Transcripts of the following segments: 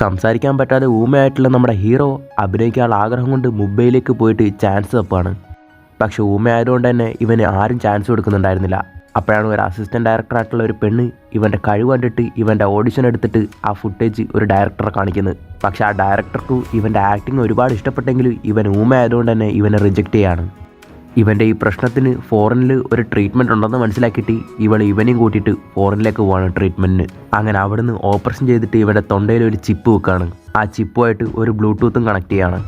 സംസാരിക്കാൻ പറ്റാതെ ഊമയായിട്ടുള്ള നമ്മുടെ ഹീറോ അഭിനയിക്കാനുള്ള ആഗ്രഹം കൊണ്ട് മുംബൈയിലേക്ക് പോയിട്ട് ചാൻസ് തപ്പാണ്. പക്ഷെ ഊമയായതുകൊണ്ട് തന്നെ ഇവന് ആരും ചാൻസ് കൊടുക്കുന്നുണ്ടായിരുന്നില്ല. അപ്പോഴാണ് ഒരു അസിസ്റ്റൻറ്റ് ഡയറക്ടറായിട്ടുള്ള ഒരു പെണ്ണ് ഇവൻ്റെ കഴിവ് കണ്ടിട്ട് ഇവൻ്റെ ഓഡിഷൻ എടുത്തിട്ട് ആ ഫുട്ടേജ് ഒരു ഡയറക്ടറെ കാണിക്കുന്നത്. പക്ഷേ ആ ഡയറക്ടർക്ക് ഇവൻ്റെ ആക്ടിങ് ഒരുപാട് ഇഷ്ടപ്പെട്ടെങ്കിലും ഇവൻ ഊമയായതുകൊണ്ട് തന്നെ ഇവനെ റിജക്റ്റ് ചെയ്യാണ്. ഇവൻ്റെ ഈ പ്രശ്നത്തിന് ഫോറിനിൽ ഒരു ട്രീറ്റ്മെൻറ്റ് ഉണ്ടെന്ന് മനസ്സിലാക്കിയിട്ട് ഇവനെയും കൂട്ടിയിട്ട് ഫോറിനിലേക്ക് പോവാണ് ട്രീറ്റ്മെൻറ്റിന്. അങ്ങനെ അവിടുന്ന് ഓപ്പറേഷൻ ചെയ്തിട്ട് ഇവൻ്റെ തൊണ്ടയിൽ ഒരു ചിപ്പ് വെക്കുകയാണ്. ആ ചിപ്പുമായിട്ട് ഒരു ബ്ലൂടൂത്തും കണക്ട് ചെയ്യാണ്.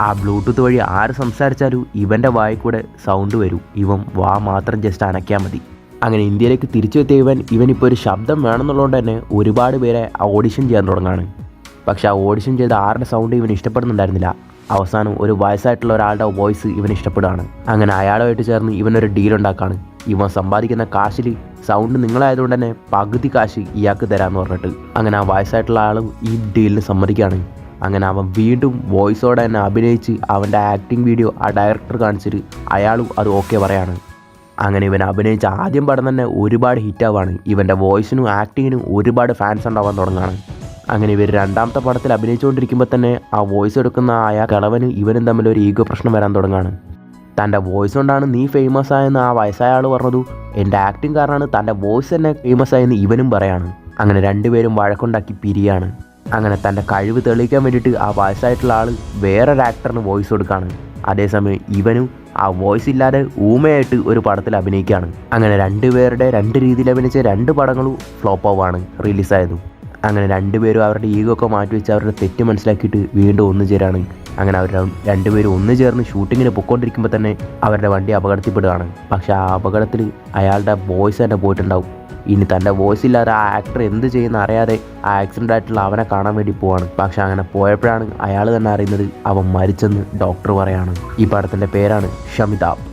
ആ ബ്ലൂടൂത്ത് വഴി ആര് സംസാരിച്ചാലും ഇവൻ്റെ വായിൽ കൂടെ സൗണ്ട് വരും. ഇവൻ വാ മാത്രം ജസ്റ്റ് അനയ്ക്കാൻ മതി. അങ്ങനെ ഇന്ത്യയിലേക്ക് തിരിച്ചെത്തിയ ഇവനിപ്പോൾ ഒരു ശബ്ദം വേണമെന്നുള്ളതുകൊണ്ട് തന്നെ ഒരുപാട് പേരെ ഓഡിഷൻ ചെയ്യാൻ തുടങ്ങുകയാണ്. പക്ഷേ ആ ഓഡിഷൻ ചെയ്ത ആരുടെ സൗണ്ട് ഇവന് ഇഷ്ടപ്പെടുന്നുണ്ടായിരുന്നില്ല. അവസാനം ഒരു വയസ്സായിട്ടുള്ള ഒരാളുടെ വോയിസ് ഇവന് ഇഷ്ടപ്പെടുകയാണ്. അങ്ങനെ അയാളുമായിട്ട് ചേർന്ന് ഇവനൊരു ഡീലുണ്ടാക്കുകയാണ്. ഇവൻ സമ്പാദിക്കുന്ന കാശിൽ സൗണ്ട് നിങ്ങളായതുകൊണ്ട് തന്നെ പകുതി കാശ് ഇയാൾക്ക് തരാമെന്ന് പറഞ്ഞിട്ട് അങ്ങനെ ആ വയസ്സായിട്ടുള്ള ആളും ഈ ഡീലിന് സമ്മതിക്കുകയാണ്. അങ്ങനെ അവൻ വീണ്ടും വോയിസോടെ തന്നെ അഭിനയിച്ച് അവൻ്റെ ആക്ടിങ് വീഡിയോ ആ ഡയറക്ടർ കാണിച്ചിട്ട് അയാളും അത് ഓക്കെ പറയാണ്. അങ്ങനെ ഇവൻ അഭിനയിച്ച ആദ്യം പടം തന്നെ ഒരുപാട് ഹിറ്റാവാണ്. ഇവൻ്റെ വോയിസിനും ആക്ടിങ്ങിനും ഒരുപാട് ഫാൻസ് ഉണ്ടാവാൻ തുടങ്ങുകയാണ്. അങ്ങനെ ഇവർ രണ്ടാമത്തെ പടത്തിൽ അഭിനയിച്ചുകൊണ്ടിരിക്കുമ്പോൾ തന്നെ ആ വോയിസ് എടുക്കുന്ന കിളവനും ഇവനും തമ്മിൽ ഒരു ഈഗോ പ്രശ്നം വരാൻ തുടങ്ങുകയാണ്. തൻ്റെ വോയിസ് കൊണ്ടാണ് നീ ഫേമസ് ആയെന്ന് ആ വയസ്സായ ആൾ പറഞ്ഞതു, എൻ്റെ ആക്ടിങ് കാരണമാണ് തൻ്റെ വോയിസ് തന്നെ ഫേമസ് ആയെന്ന് ഇവനും പറയാണ്. അങ്ങനെ രണ്ടുപേരും വഴക്കുണ്ടാക്കി പിരിയാണ്. അങ്ങനെ തൻ്റെ കഴിവ് തെളിയിക്കാൻ വേണ്ടിയിട്ട് ആ വയസ്സായിട്ടുള്ള ആൾ വേറൊരു ആക്ടറിന് വോയിസ് കൊടുക്കുകയാണ്. അതേസമയം ഇവനും ആ വോയിസ് ഇല്ലാതെ ഊമയായിട്ട് ഒരു പടത്തിൽ അഭിനയിക്കുകയാണ്. അങ്ങനെ രണ്ടുപേരുടെ രണ്ട് രീതിയിൽ അഭിനയിച്ച രണ്ട് പടങ്ങളും ഫ്ലോപ്പ് ആവുകയാണ് റിലീസായതും. അങ്ങനെ രണ്ടുപേരും അവരുടെ ഈഗോ ഒക്കെ മാറ്റിവെച്ച് അവരുടെ തെറ്റ് മനസ്സിലാക്കിയിട്ട് വീണ്ടും ഒന്നു ചേരാണ്. അങ്ങനെ അവർ രണ്ടുപേരും ഒന്നു ചേർന്ന് ഷൂട്ടിങ്ങിന് പൊയ്ക്കൊണ്ടിരിക്കുമ്പോൾ തന്നെ അവരുടെ വണ്ടി അപകടത്തിൽപ്പെടുകയാണ്. പക്ഷേ ആ അപകടത്തിൽ അയാളുടെ വോയിസ് തന്നെ പോയിട്ടുണ്ടാവും. ഇനി തൻ്റെ വോയിസ് ഇല്ലാതെ ആ ആക്ടർ എന്ത് ചെയ്യുന്ന അറിയാതെ ആ ആക്സിഡൻ്റ് ആയിട്ടുള്ള അവനെ കാണാൻ വേണ്ടി പോവാണ്. പക്ഷെ അങ്ങനെ പോയപ്പോഴാണ് അയാൾ തന്നെ അറിയുന്നത് അവൻ മരിച്ചെന്ന് ഡോക്ടർ പറയാണ്. ഈ പടത്തിൻ്റെ പേരാണ് ഷമിതാബ്.